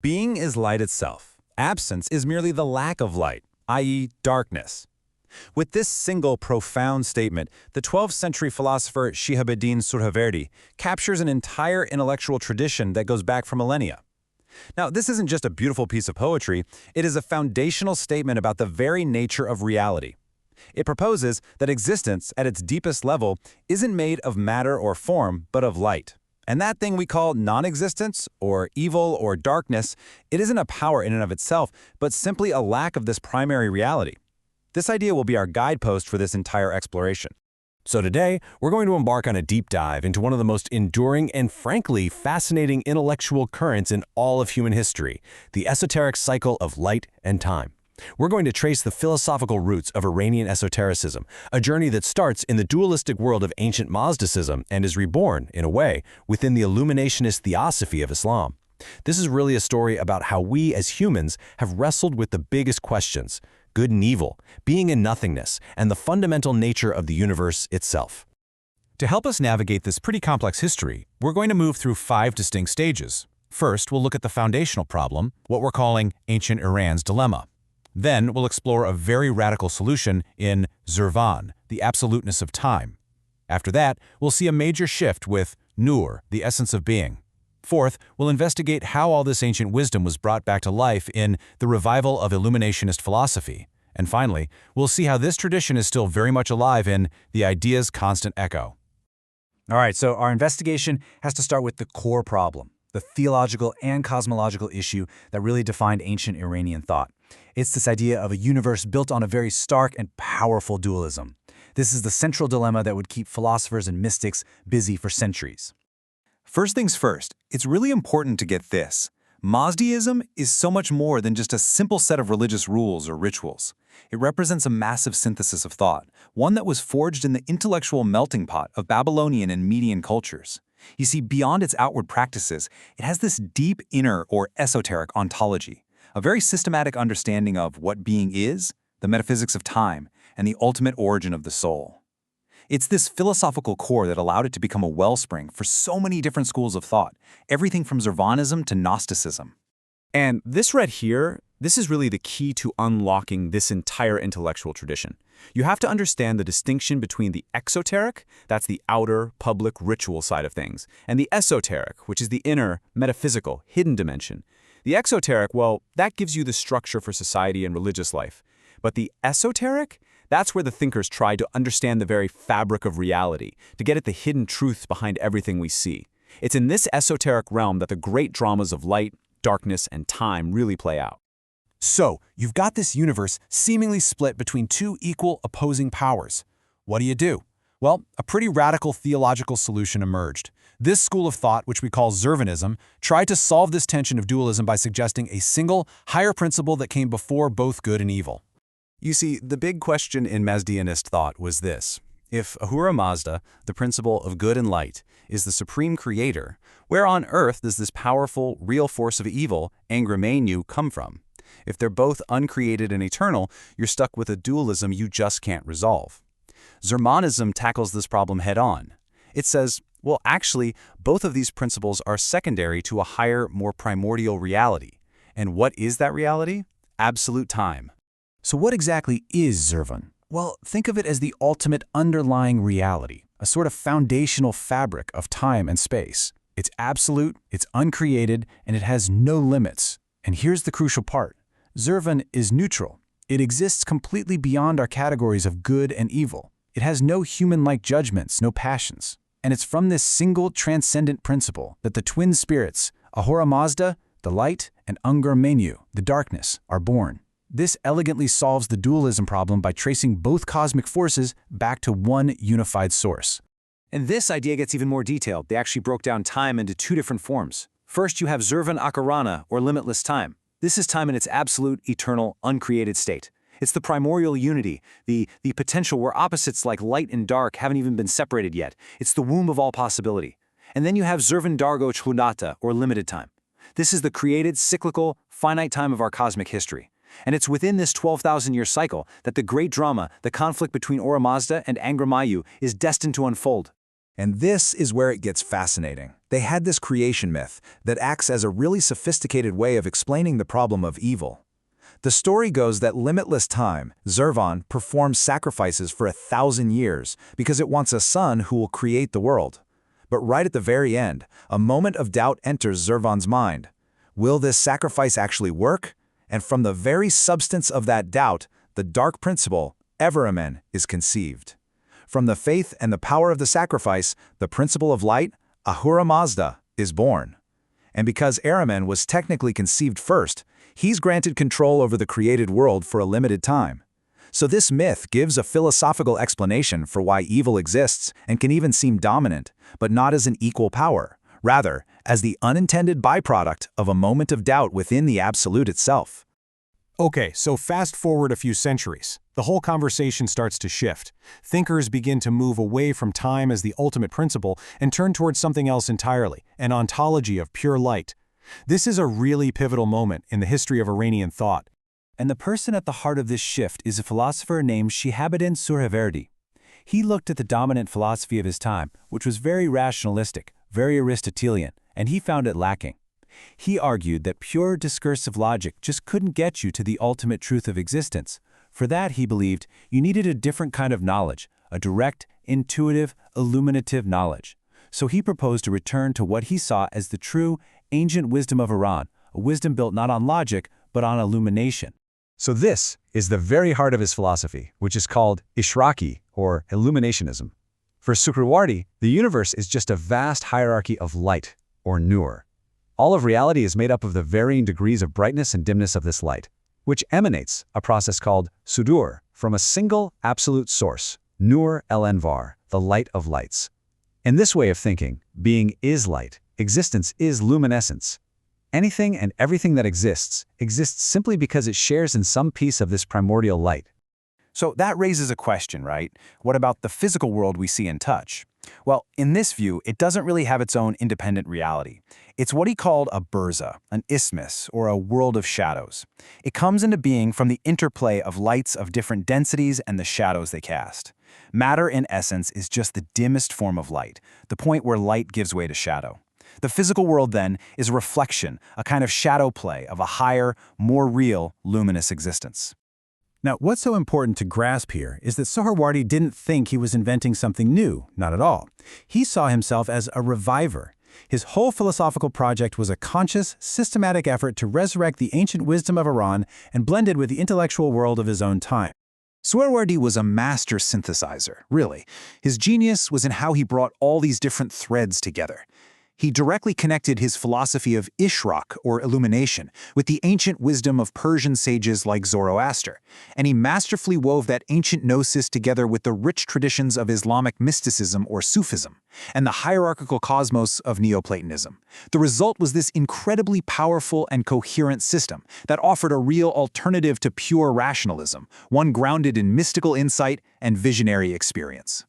Being is light itself. Absence is merely the lack of light, i.e., darkness. With this single profound statement, the 12th century philosopher Shihabuddin Suhrawardi captures an entire intellectual tradition that goes back for millennia. Now, this isn't just a beautiful piece of poetry, it is a foundational statement about the very nature of reality. It proposes that existence, at its deepest level, isn't made of matter or form, but of light. And that thing we call non-existence, or evil, or darkness, it isn't a power in and of itself, but simply a lack of this primary reality. This idea will be our guidepost for this entire exploration. So today, we're going to embark on a deep dive into one of the most enduring and frankly fascinating intellectual currents in all of human history, the esoteric cycle of light and time. We're going to trace the philosophical roots of Iranian esotericism, a journey that starts in the dualistic world of ancient Mazdaism and is reborn, in a way, within the Illuminationist theosophy of Islam. This is really a story about how we as humans have wrestled with the biggest questions: good and evil, being and nothingness, and the fundamental nature of the universe itself. To help us navigate this pretty complex history, we're going to move through 5 distinct stages. First, we'll look at the foundational problem, what we're calling ancient Iran's dilemma. Then we'll explore a very radical solution in Zurvan, the absoluteness of time. After that, we'll see a major shift with Nur, the essence of being. Fourth, we'll investigate how all this ancient wisdom was brought back to life in the revival of Illuminationist philosophy. And finally, we'll see how this tradition is still very much alive in the idea's constant echo. All right, so our investigation has to start with the core problem, the theological and cosmological issue that really defined ancient Iranian thought. It's this idea of a universe built on a very stark and powerful dualism. This is the central dilemma that would keep philosophers and mystics busy for centuries. First things first, it's really important to get this. Mazdaism is so much more than just a simple set of religious rules or rituals. It represents a massive synthesis of thought, one that was forged in the intellectual melting pot of Babylonian and Median cultures. You see, beyond its outward practices, it has this deep inner or esoteric ontology, a very systematic understanding of what being is, the metaphysics of time, and the ultimate origin of the soul. It's this philosophical core that allowed it to become a wellspring for so many different schools of thought, everything from Zoroastrianism to Gnosticism. And this right here, this is really the key to unlocking this entire intellectual tradition. You have to understand the distinction between the exoteric, that's the outer, public, ritual side of things, and the esoteric, which is the inner, metaphysical, hidden dimension. The exoteric, well, that gives you the structure for society and religious life. But the esoteric, that's where the thinkers try to understand the very fabric of reality, to get at the hidden truths behind everything we see. It's in this esoteric realm that the great dramas of light, darkness, and time really play out. So, you've got this universe seemingly split between two equal opposing powers. What do? Well, a pretty radical theological solution emerged. This school of thought, which we call Zurvanism, tried to solve this tension of dualism by suggesting a single, higher principle that came before both good and evil. You see, the big question in Mazdaeanist thought was this: if Ahura Mazda, the principle of good and light, is the supreme creator, where on earth does this powerful, real force of evil, Angra come from? If they're both uncreated and eternal, you're stuck with a dualism you just can't resolve. Zurvanism tackles this problem head-on. It says, well, actually, both of these principles are secondary to a higher, more primordial reality. And what is that reality? Absolute time. So what exactly is Zurvan? Well, think of it as the ultimate underlying reality, a sort of foundational fabric of time and space. It's absolute, it's uncreated, and it has no limits. And here's the crucial part. Zurvan is neutral. It exists completely beyond our categories of good and evil. It has no human-like judgments, no passions. And it's from this single transcendent principle that the twin spirits, Ahura Mazda, the light, and Angra, the darkness, are born. This elegantly solves the dualism problem by tracing both cosmic forces back to one unified source. And this idea gets even more detailed. They actually broke down time into 2 different forms. First, you have Zurvan Akarana, or limitless time. This is time in its absolute, eternal, uncreated state. It's the primordial unity, the potential where opposites like light and dark haven't even been separated yet. It's the womb of all possibility. And then you have Zurvan Dargo Chhunata, or limited time. This is the created, cyclical, finite time of our cosmic history. And it's within this 12,000-year cycle that the great drama, the conflict between Ahura Mazda and Angra, is destined to unfold. And this is where it gets fascinating. They had this creation myth that acts as a really sophisticated way of explaining the problem of evil. The story goes that limitless time, Zervan performs sacrifices for 1,000 years because it wants a son who will create the world. But right at the very end, a moment of doubt enters Zervan's mind. Will this sacrifice actually work? And from the very substance of that doubt, the dark principle, Everamen, is conceived. From the faith and the power of the sacrifice, the principle of light, Ahura Mazda, is born. And because Ahriman was technically conceived first, he's granted control over the created world for a limited time. So this myth gives a philosophical explanation for why evil exists and can even seem dominant, but not as an equal power, rather, as the unintended byproduct of a moment of doubt within the absolute itself. Okay, so fast forward a few centuries. The whole conversation starts to shift. Thinkers begin to move away from time as the ultimate principle and turn towards something else entirely, an ontology of pure light. This is a really pivotal moment in the history of Iranian thought. And the person at the heart of this shift is a philosopher named Shihabuddin Suhrawardi. He looked at the dominant philosophy of his time, which was very rationalistic, very Aristotelian, and he found it lacking. He argued that pure discursive logic just couldn't get you to the ultimate truth of existence. For that, he believed, you needed a different kind of knowledge, a direct, intuitive, illuminative knowledge. So he proposed to return to what he saw as the true, ancient wisdom of Iran, a wisdom built not on logic, but on illumination. So this is the very heart of his philosophy, which is called Ishraqi, or Illuminationism. For Suhrawardi, the universe is just a vast hierarchy of light, or nur. All of reality is made up of the varying degrees of brightness and dimness of this light, which emanates a process called sudur from a single absolute source, Nur el-Envar, the light of lights. In this way of thinking, being is light, existence is luminescence. Anything and everything that exists simply because it shares in some piece of this primordial light. So that raises a question, right? What about the physical world we see and touch? Well, in this view, it doesn't really have its own independent reality. It's what he called a burza, an isthmus, or a world of shadows. It comes into being from the interplay of lights of different densities and the shadows they cast. Matter, in essence, is just the dimmest form of light, the point where light gives way to shadow. The physical world, then, is a reflection, a kind of shadow play of a higher, more real, luminous existence. Now, what's so important to grasp here is that Suhrawardi didn't think he was inventing something new, not at all. He saw himself as a reviver. His whole philosophical project was a conscious, systematic effort to resurrect the ancient wisdom of Iran and blend it with the intellectual world of his own time. Suhrawardi was a master synthesizer, really. His genius was in how he brought all these different threads together. He directly connected his philosophy of Ishraq, or illumination, with the ancient wisdom of Persian sages like Zoroaster, and he masterfully wove that ancient gnosis together with the rich traditions of Islamic mysticism or Sufism, and the hierarchical cosmos of Neoplatonism. The result was this incredibly powerful and coherent system that offered a real alternative to pure rationalism, one grounded in mystical insight and visionary experience.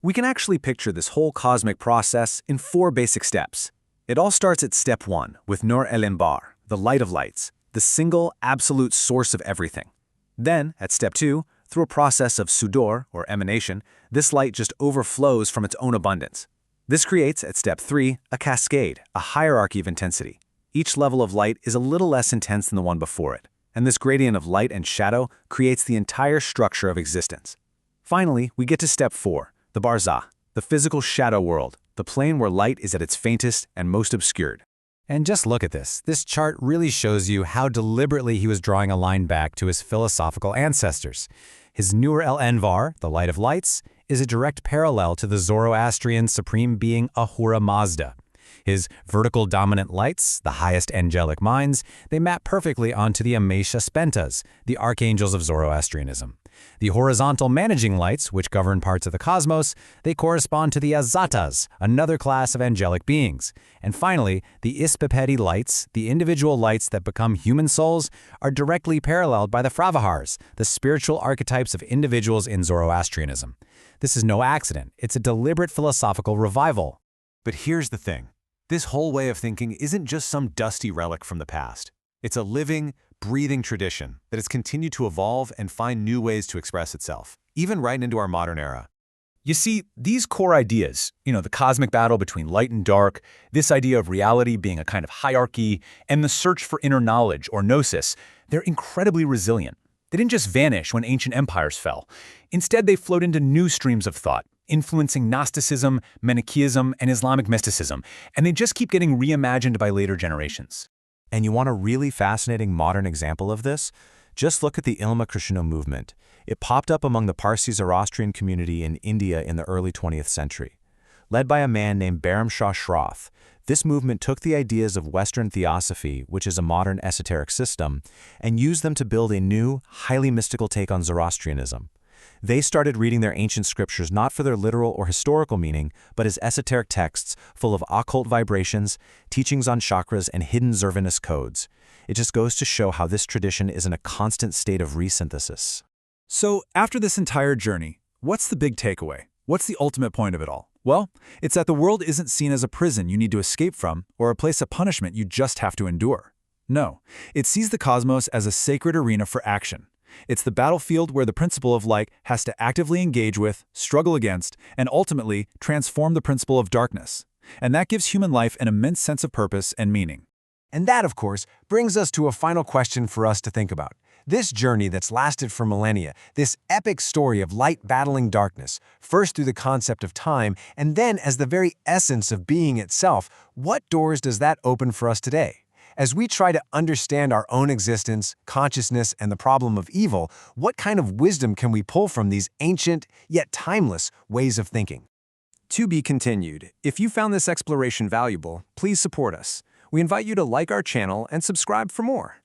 We can actually picture this whole cosmic process in 4 basic steps. It all starts at step 1, with Nur el-Envar, the light of lights, the single, absolute source of everything. Then, at step 2, through a process of sudur, or emanation, this light just overflows from its own abundance. This creates, at step 3, a cascade, a hierarchy of intensity. Each level of light is a little less intense than the one before it, and this gradient of light and shadow creates the entire structure of existence. Finally, we get to step 4, the barzah, the physical shadow world, the plane where light is at its faintest and most obscured. And just look at this. This chart really shows you how deliberately he was drawing a line back to his philosophical ancestors. His Nur el-Envar, the light of lights, is a direct parallel to the Zoroastrian supreme being Ahura Mazda. His vertical dominant lights, the highest angelic minds, they map perfectly onto the Amesha Spentas, the archangels of Zoroastrianism. The horizontal managing lights, which govern parts of the cosmos, they correspond to the Azatas, another class of angelic beings. And finally, the Ispipedi lights, the individual lights that become human souls, are directly paralleled by the Fravahars, the spiritual archetypes of individuals in Zoroastrianism. This is no accident. It's a deliberate philosophical revival. But here's the thing. This whole way of thinking isn't just some dusty relic from the past. It's a living, breathing tradition that has continued to evolve and find new ways to express itself, even right into our modern era. You see, these core ideas, the cosmic battle between light and dark, this idea of reality being a kind of hierarchy, and the search for inner knowledge, or gnosis, they're incredibly resilient. They didn't just vanish when ancient empires fell. Instead, they flowed into new streams of thought, influencing Gnosticism, Manichaeism, and Islamic mysticism, and they just keep getting reimagined by later generations. And you want a really fascinating modern example of this? Just look at the Ilma-Krishna movement. It popped up among the Parsi Zoroastrian community in India in the early 20th century. Led by a man named Bahram Shah Shroff, this movement took the ideas of Western theosophy, which is a modern esoteric system, and used them to build a new, highly mystical take on Zoroastrianism. They started reading their ancient scriptures not for their literal or historical meaning, but as esoteric texts full of occult vibrations, teachings on chakras, and hidden Zervanist codes. It just goes to show how this tradition is in a constant state of resynthesis. So, after this entire journey, what's the big takeaway? What's the ultimate point of it all? Well, it's that the world isn't seen as a prison you need to escape from or a place of punishment you just have to endure. No, it sees the cosmos as a sacred arena for action. It's the battlefield where the principle of light has to actively engage with, struggle against, and ultimately transform the principle of darkness. And that gives human life an immense sense of purpose and meaning. And that, of course, brings us to a final question for us to think about. This journey that's lasted for millennia, this epic story of light battling darkness, first through the concept of time, and then as the very essence of being itself, what doors does that open for us today? As we try to understand our own existence, consciousness, and the problem of evil, what kind of wisdom can we pull from these ancient, yet timeless, ways of thinking? To be continued. If you found this exploration valuable, please support us. We invite you to like our channel and subscribe for more.